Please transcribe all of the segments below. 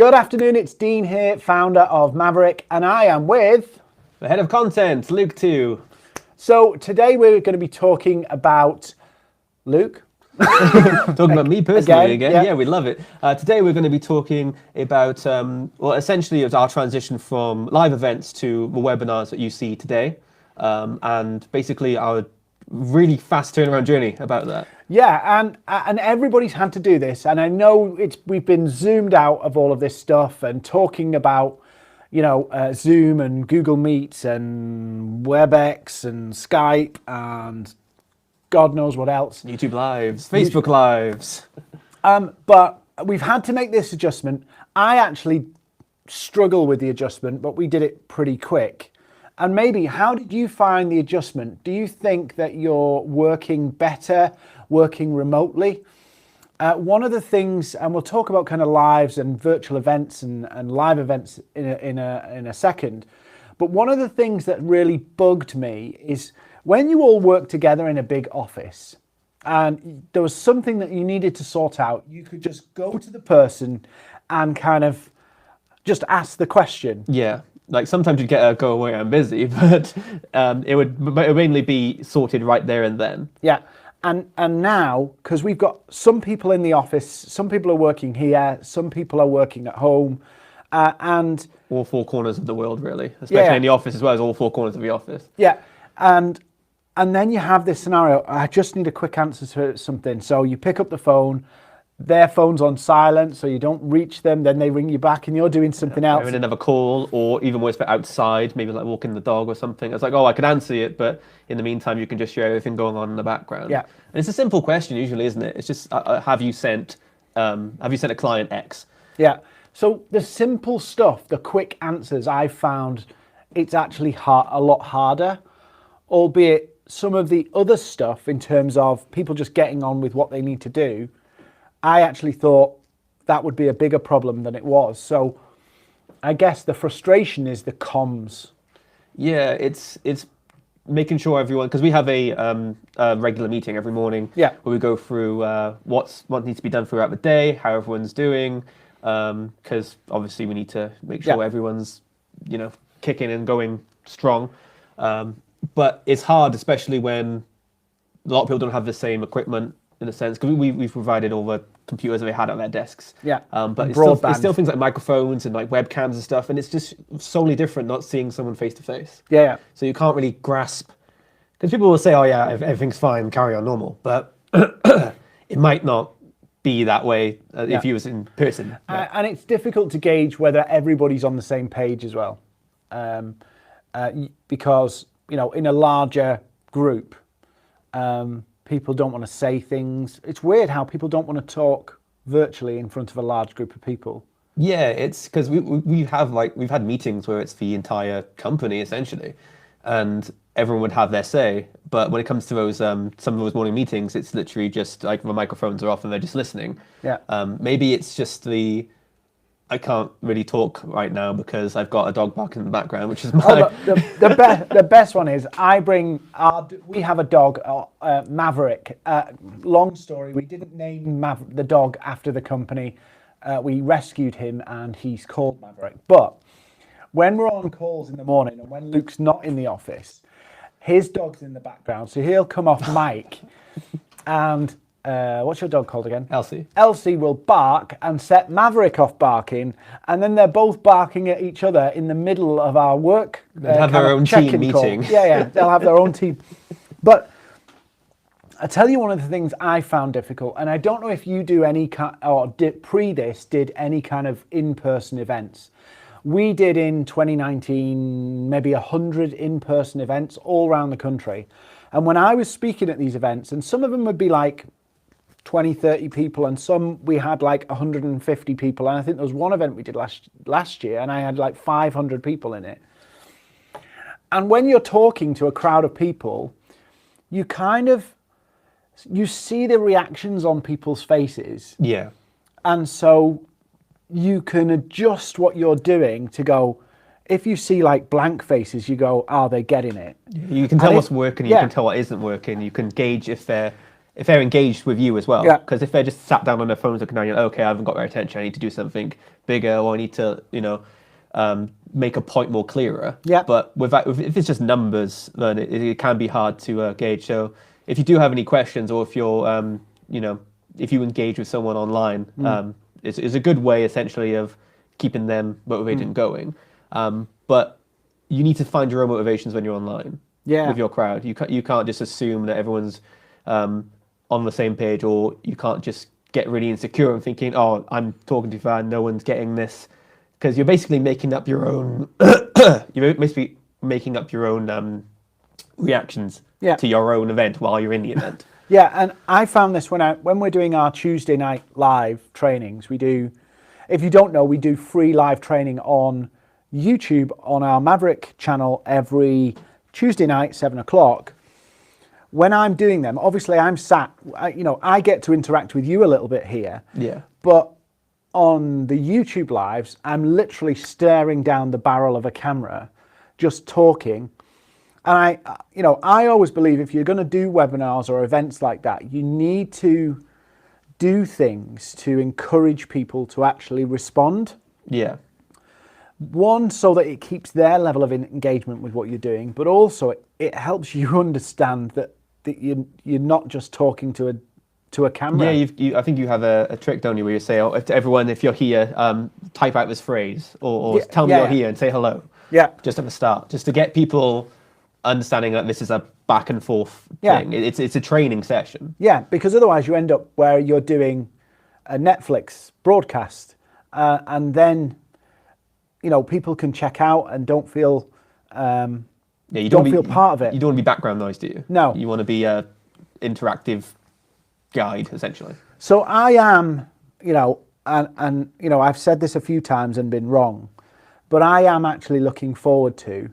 Good afternoon, it's Dean here, founder of Maverrik, and I am with... The head of content, Luke 2. So today we're going to be talking about... Luke? Talking about me personally again. Yeah, we love it. Today we're going to be talking about, essentially it's our transition from live events to the webinars that you see today. And basically our really fast turnaround journey about that. Yeah, and everybody's had to do this, and I know we've been zoomed out of all of this stuff and talking about, Zoom and Google Meets and WebEx and Skype and God knows what else. YouTube Lives, Facebook Lives. But we've had to make this adjustment. I actually struggle with the adjustment, but we did it pretty quick. And maybe, how did you find the adjustment? Do you think that you're working better, working remotely? One of the things, and we'll talk about kind of lives and virtual events and live events in a second, but one of the things that really bugged me is when you all work together in a big office and there was something that you needed to sort out, you could just go to the person and kind of just ask the question. Yeah. Like sometimes you'd get a go away, I'm busy, but it would mainly be sorted right there and then. Yeah, and now, because we've got some people in the office, some people are working here, some people are working at home, and... all four corners of the world, really, especially in the office as well as all four corners of the office. Yeah, and then you have this scenario, I just need a quick answer to something. So you pick up the phone, their phone's on silent, so you don't reach them, then they ring you back and you're doing something else. They're in another call, or even worse, outside, maybe like walking the dog or something. It's like, oh, I can answer it, but in the meantime, you can just share everything going on in the background. Yeah. And it's a simple question usually, isn't it? It's just, have you sent a client X? Yeah. So the simple stuff, the quick answers, I found it's actually a lot harder, albeit some of the other stuff in terms of people just getting on with what they need to do, I actually thought that would be a bigger problem than it was. So I guess the frustration is the comms. Yeah, it's making sure everyone, because we have a regular meeting every morning. Yeah. Where we go through what needs to be done throughout the day, how everyone's doing, because obviously we need to make sure everyone's kicking and going strong. But it's hard, especially when a lot of people don't have the same equipment, in a sense, because we've provided all the computers that they had at their desks. Yeah. But it's still things like microphones and like webcams and stuff, and it's just solely different not seeing someone face to face. Yeah. So you can't really grasp, because people will say, oh yeah, everything's fine, carry on normal, but it might not be that way if you was in person. And it's difficult to gauge whether everybody's on the same page as well. Because, in a larger group, people don't want to say things. It's weird how people don't want to talk virtually in front of a large group of people. Yeah, it's because we've had meetings where it's the entire company essentially, and everyone would have their say. But when it comes to those some of those morning meetings, it's literally just like the microphones are off and they're just listening. Yeah. Maybe it's just I can't really talk right now because I've got a dog barking in the background, which is the best one is we have a dog, Maverrik. Long story, we didn't name the dog after the company. We rescued him and he's called Maverrik. But when we're on calls in the morning and when Luke's not in the office, his dog's in the background, so he'll come off mic and what's your dog called again? Elsie. Elsie will bark and set Maverrik off barking, and then they're both barking at each other in the middle of our work. They have their own team meeting. Yeah, they'll have their own team. But I tell you one of the things I found difficult, and I don't know if you do any kind, or did any kind of in-person events. We did in 2019 maybe 100 in-person events all around the country. And when I was speaking at these events, and some of them would be like 20, 30 people, and some we had like 150 people. And I think there was one event we did last year, and I had like 500 people in it. And when you're talking to a crowd of people, you see the reactions on people's faces. Yeah. And so you can adjust what you're doing to go, if you see like blank faces, you go, are they getting it? You can tell what's working, you can tell what isn't working. You can gauge if if they're engaged with you as well. Yeah. Because if they're just sat down on their phones looking down, you're like, okay, I haven't got their attention. I need to do something bigger, or I need to, make a point more clearer. Yeah. But with that, if it's just numbers, then it can be hard to gauge. So if you do have any questions, or if you're, if you engage with someone online, it's a good way essentially of keeping them motivated and going. But you need to find your own motivations when you're online with your crowd. You can't just assume that everyone's on the same page, or you can't just get really insecure and thinking, oh, I'm talking too fast, no one's getting this, because you're basically making up your own. You're basically making up your own reactions to your own event while you're in the event. Yeah, and I found this when we're doing our Tuesday night live trainings. We do, if you don't know, we do free live training on YouTube on our Maverrik channel every Tuesday night, 7:00. When I'm doing them, obviously I'm sat, I get to interact with you a little bit here. Yeah. But on the YouTube lives, I'm literally staring down the barrel of a camera, just talking. And I always believe if you're going to do webinars or events like that, you need to do things to encourage people to actually respond. Yeah. One, so that it keeps their level of engagement with what you're doing, but also it helps you understand that you're not just talking to a camera. Yeah, I think you have a trick, don't you, where you say, oh, to everyone, if you're here, type out this phrase, or tell me you're here and say hello. Yeah. Just at the start, just to get people understanding that this is a back and forth thing. It's a training session. Yeah, because otherwise you end up where you're doing a Netflix broadcast, and then people can check out and don't feel you don't feel part of it. You don't want to be background noise, do you? No. You want to be a interactive guide, essentially. So I am, and I've said this a few times and been wrong, but I am actually looking forward to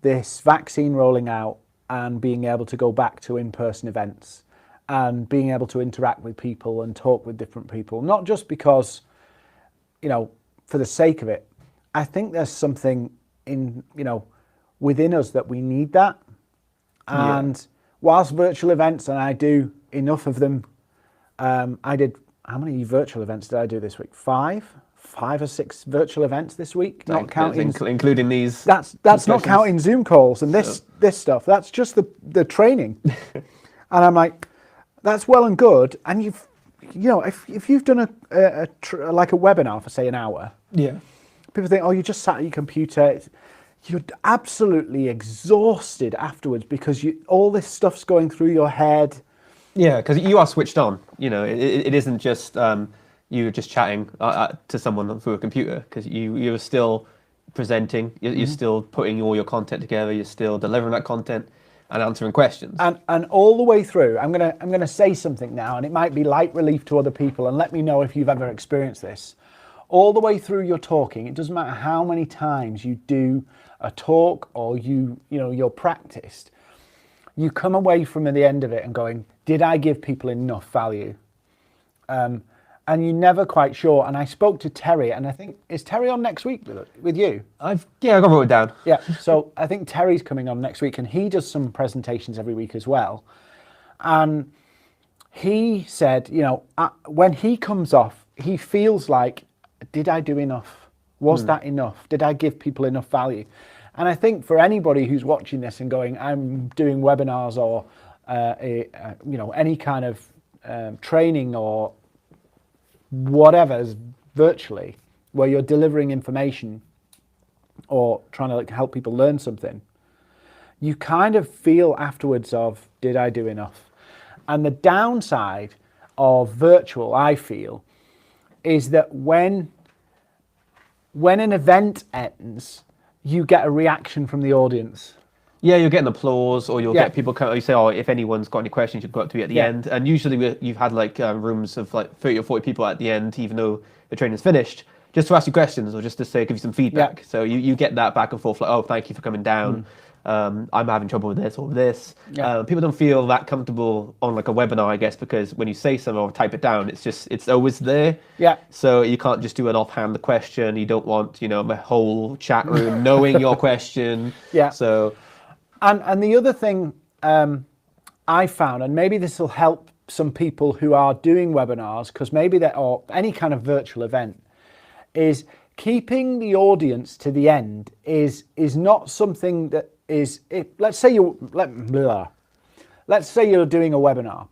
this vaccine rolling out and being able to go back to in-person events and being able to interact with people and talk with different people, not just because, for the sake of it. I think there's something within us that we need that. And whilst virtual events, and I do enough of them, I did, how many virtual events did I do this week? 5 or 6 virtual events this week, not counting, including these. That's not counting Zoom calls and this stuff. That's just the training. And I'm like, that's well and good. And if you've done a webinar for say an hour, people think, oh, you just sat at your computer. You're absolutely exhausted afterwards because all this stuff's going through your head. Yeah, because you are switched on. It isn't just you just chatting to someone through a computer, because you're still presenting, you're still putting all your content together, you're still delivering that content and answering questions. And all the way through, I'm gonna say something now, and it might be light relief to other people, and let me know if you've ever experienced this. All the way through you're talking, it doesn't matter how many times you do a talk or you're practiced, you come away from the end of it and going, did I give people enough value? And you're never quite sure. And I spoke to Terry, and I think, is Terry on next week with you? I got wrote it down. Yeah, so I think Terry's coming on next week, and he does some presentations every week as well. And he said, when he comes off, he feels like, did I do enough? Was that enough? Did I give people enough value? And I think for anybody who's watching this and going, I'm doing webinars or any kind of training or whatever virtually, where you're delivering information or trying to help people learn something, you kind of feel afterwards of, did I do enough? And the downside of virtual, I feel, is that when an event ends, you get a reaction from the audience. Yeah, you'll get an applause, or you'll get people you say, oh, if anyone's got any questions, you've got to be at the end. And usually you've had rooms of 30 or 40 people at the end, even though the training's finished, just to ask you questions or just to say, give you some feedback. Yeah. So you get that back and forth, like, oh, thank you for coming down. I'm having trouble with this or this. Yeah. People don't feel that comfortable on a webinar, I guess, because when you say something or type it down, it's always there. Yeah. So you can't just do an offhand question. You don't want, the whole chat room knowing your question. Yeah. So, and the other thing I found, and maybe this will help some people who are doing webinars, because maybe they're, or any kind of virtual event, is keeping the audience to the end is not something that is, let's say you're doing a webinar.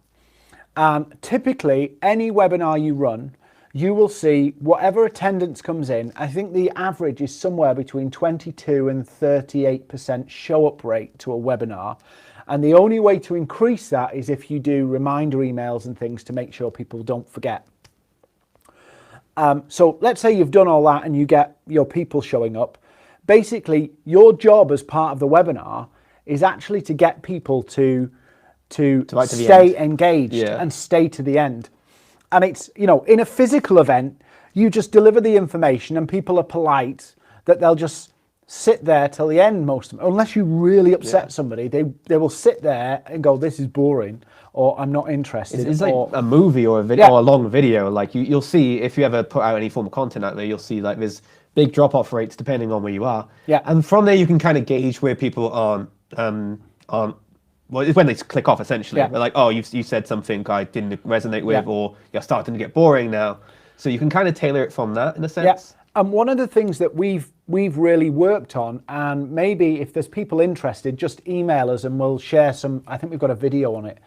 Typically, any webinar you run, you will see whatever attendance comes in. I think the average is somewhere between 22 and 38% show up rate to a webinar. And the only way to increase that is if you do reminder emails and things to make sure people don't forget. So let's say you've done all that and you get your people showing up. Basically, your job as part of the webinar is actually to get people to stay engaged and stay to the end. And it's, you know, in a physical event, you just deliver the information and people are polite that they'll just sit there till the end, most of them. Unless you really upset somebody, they will sit there and go, this is boring, or I'm not interested. It's like a movie or a video or a long video. Like you'll see, if you ever put out any form of content out there, you'll see like there's big drop-off rates depending on where you are. Yeah. And from there you can kind of gauge where people aren't well, it's when they click off, essentially. Yeah. They're like, oh, you said something I didn't resonate with, or you're starting to get boring now. So you can kind of tailor it from that, in a sense. Yeah. And one of the things that we've really worked on, and maybe if there's people interested, just email us and we'll share some, I think we've got a video on it,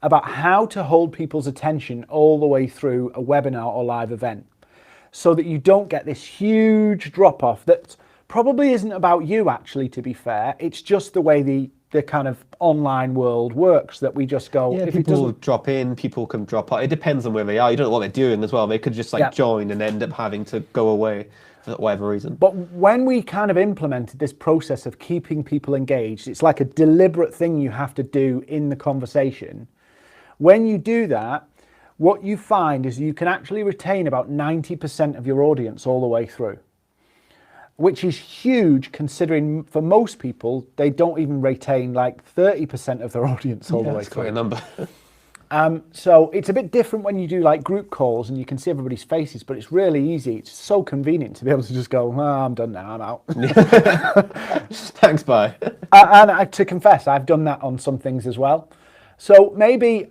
about how to hold people's attention all the way through a webinar or live event, so that you don't get this huge drop-off that probably isn't about you, actually, to be fair. It's just the way the kind of online world works, that we just go, if people drop in, people can drop out. It depends on where they are. You don't know what they're doing as well. They could just join and end up having to go away for whatever reason. But when we kind of implemented this process of keeping people engaged, it's like a deliberate thing you have to do in the conversation. When you do that, what you find is you can actually retain about 90% of your audience all the way through, which is huge considering for most people, they don't even retain like 30% of their audience all the way through. Quite a number. So it's a bit different when you do like group calls and you can see everybody's faces, but it's really easy. It's so convenient to be able to just go, I'm done now, I'm out. Thanks, bye. And to confess, I've done that on some things as well. So maybe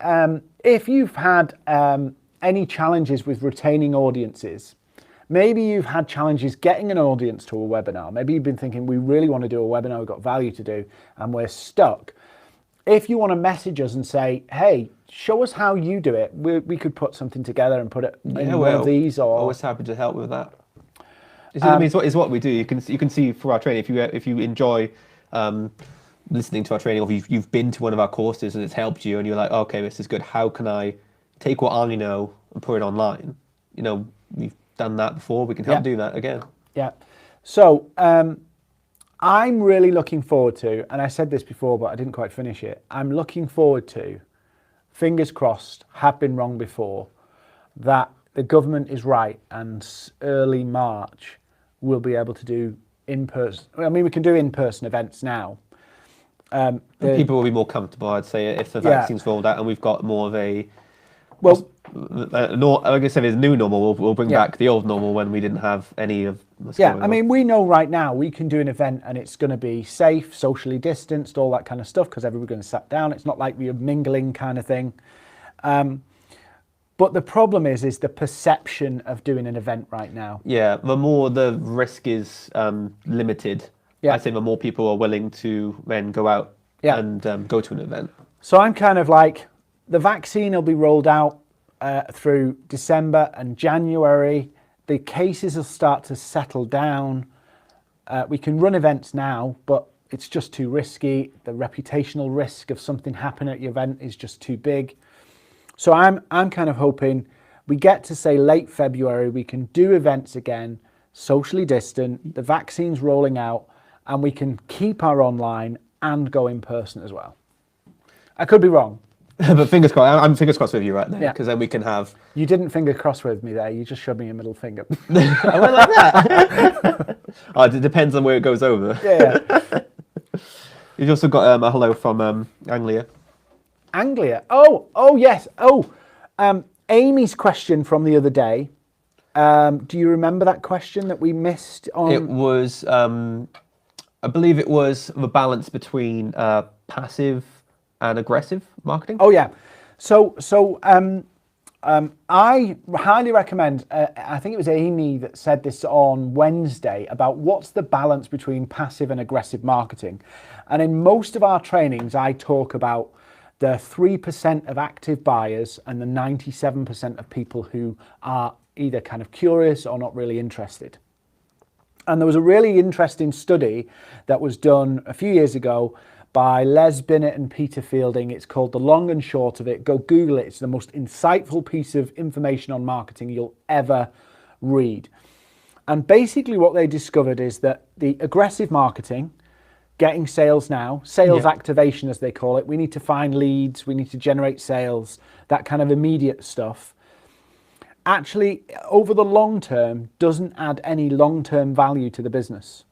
if you've had any challenges with retaining audiences, maybe you've had challenges getting an audience to a webinar. Maybe you've been thinking, we really want to do a webinar, we've got value to do, and we're stuck. If you want to message us and say, hey, show us how you do it, we could put something together and put it in one of these. Or always happy to help with that. It's what we do. You can see through our training, if you enjoy listening to our training, or you've been to one of our courses and it's helped you and you're like, okay, this is good. How can I take what I know and put it online? You know, we've done that before. We can help do that again. Yeah. So I'm really looking forward to, and I said this before, but I didn't quite finish it. I'm looking forward to, fingers crossed, have been wrong before, that the government is right and early March we'll be able to do in-person. I mean, we can do in-person events now. People will be more comfortable, I'd say, if the vaccine's rolled out and we've got more of a... Well, like I said, there's new normal. We'll bring back the old normal when we didn't have any of what's going on. I mean, we know right now we can do an event and it's going to be safe, socially distanced, all that kind of stuff, because everybody's going to sit down. It's not like we're mingling kind of thing. But the problem is the perception of doing an event right now. Yeah, the more the risk is limited, I think the more people are willing to then go out and go to an event. So I'm kind of like, the vaccine will be rolled out through December and January. The cases will start to settle down. We can run events now, but it's just too risky. The reputational risk of something happening at your event is just too big. So I'm kind of hoping we get to say late February, we can do events again, socially distant, the vaccine's rolling out, and we can keep our online and go in person as well. I could be wrong. But fingers crossed, I'm fingers crossed with you right there, because then we can have... You didn't finger cross with me there, you just showed me a middle finger. I went like that. It depends on where it goes over. Yeah. You've also got a hello from Anglia. Anglia? Oh yes. Amy's question from the other day. Do you remember that question that we missed on? It was, I believe it was the balance between passive and aggressive marketing. Oh yeah. I highly recommend, I think it was Amy that said this on Wednesday, about what's the balance between passive and aggressive marketing. And in most of our trainings, I talk about the 3% of active buyers and the 97% of people who are either kind of curious or not really interested. And there was a really interesting study that was done a few years ago by Les Binnett and Peter Fielding. It's called The Long and Short of It. Go Google it. It's the most insightful piece of information on marketing you'll ever read. And basically what they discovered is that the aggressive marketing, getting sales now, sales activation as they call it, we need to find leads, we need to generate sales, that kind of immediate stuff, actually over the long term doesn't add any long-term value to the business.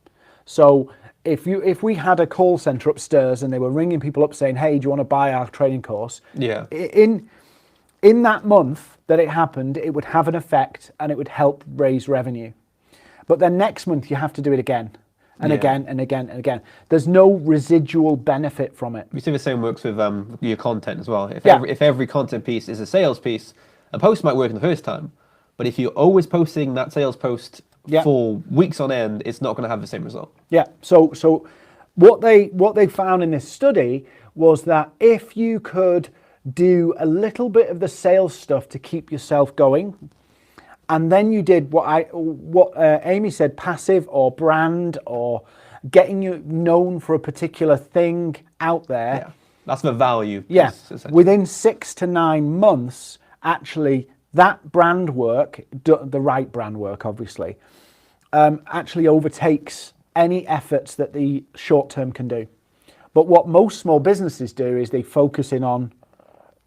So if we had a call center upstairs and they were ringing people up saying, hey, do you want to buy our training course? Yeah. In that month that it happened, it would have an effect and it would help raise revenue. But then next month you have to do it again and again and again and again. There's no residual benefit from it. We see the same works with your content as well. If every content piece is a sales piece, a post might work in the first time, but if you're always posting that sales post for weeks on end, it's not going to have the same result. Yeah. So what they found in this study was that if you could do a little bit of the sales stuff to keep yourself going, and then you did what Amy said, passive or brand or getting you known for a particular thing out there. Yeah. That's the value. Yeah. Within 6 to 9 months, actually, that brand work, the right brand work, obviously, actually overtakes any efforts that the short term can do. But what most small businesses do is they focus in on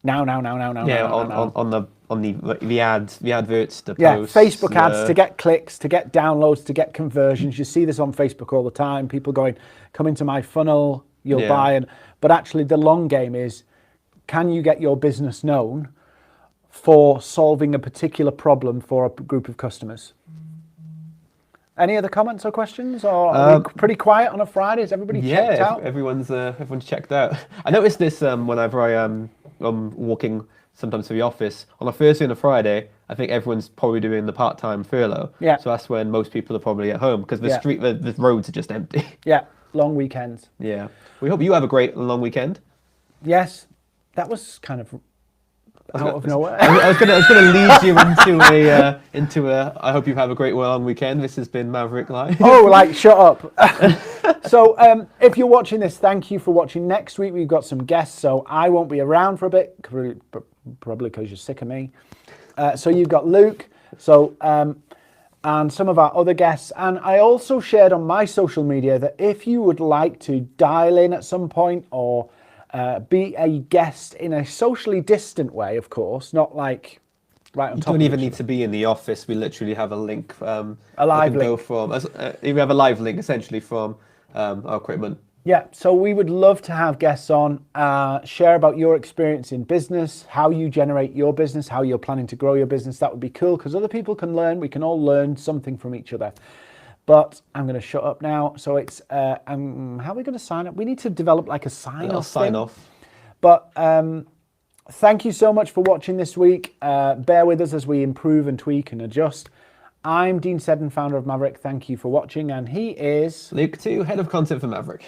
now. Yeah, on the ads, the adverts, the posts. Facebook ads to get clicks, to get downloads, to get conversions. You see this on Facebook all the time. People going, come into my funnel, you'll buy. But actually the long game is, can you get your business known for solving a particular problem for a group of customers? Any other comments or questions? Or are we pretty quiet on a Friday? Is everybody checked out? Everyone's checked out. I noticed this whenever I'm walking sometimes to the office. On a Thursday and a Friday, I think everyone's probably doing the part-time furlough. Yeah. So that's when most people are probably at home because the roads are just empty. Yeah, long weekends. Yeah. We hope you have a great long weekend. Yes. That was kind of out of nowhere. I was going to lead you into a. I hope you have a great long weekend. This has been Maverrik Live. Oh, like shut up. So if you're watching this, thank you for watching. Next week we've got some guests, so I won't be around for a bit, probably because you're sick of me. So you've got Luke. So and some of our other guests. And I also shared on my social media that if you would like to dial in at some point or be a guest in a socially distant way, of course, not like right on top. You don't even need to be in the office. We literally have a link. A live link. We have a live link essentially from our equipment. Yeah, so we would love to have guests on, share about your experience in business, how you generate your business, how you're planning to grow your business. That would be cool because other people can learn. We can all learn something from each other. But I'm going to shut up now. So it's, how are we going to sign up? We need to develop like a sign-off thing. Sign off. But thank you so much for watching this week. Bear with us as we improve and tweak and adjust. I'm Dean Seddon, founder of Maverrik. Thank you for watching. And he is... Luke 2, head of content for Maverrik.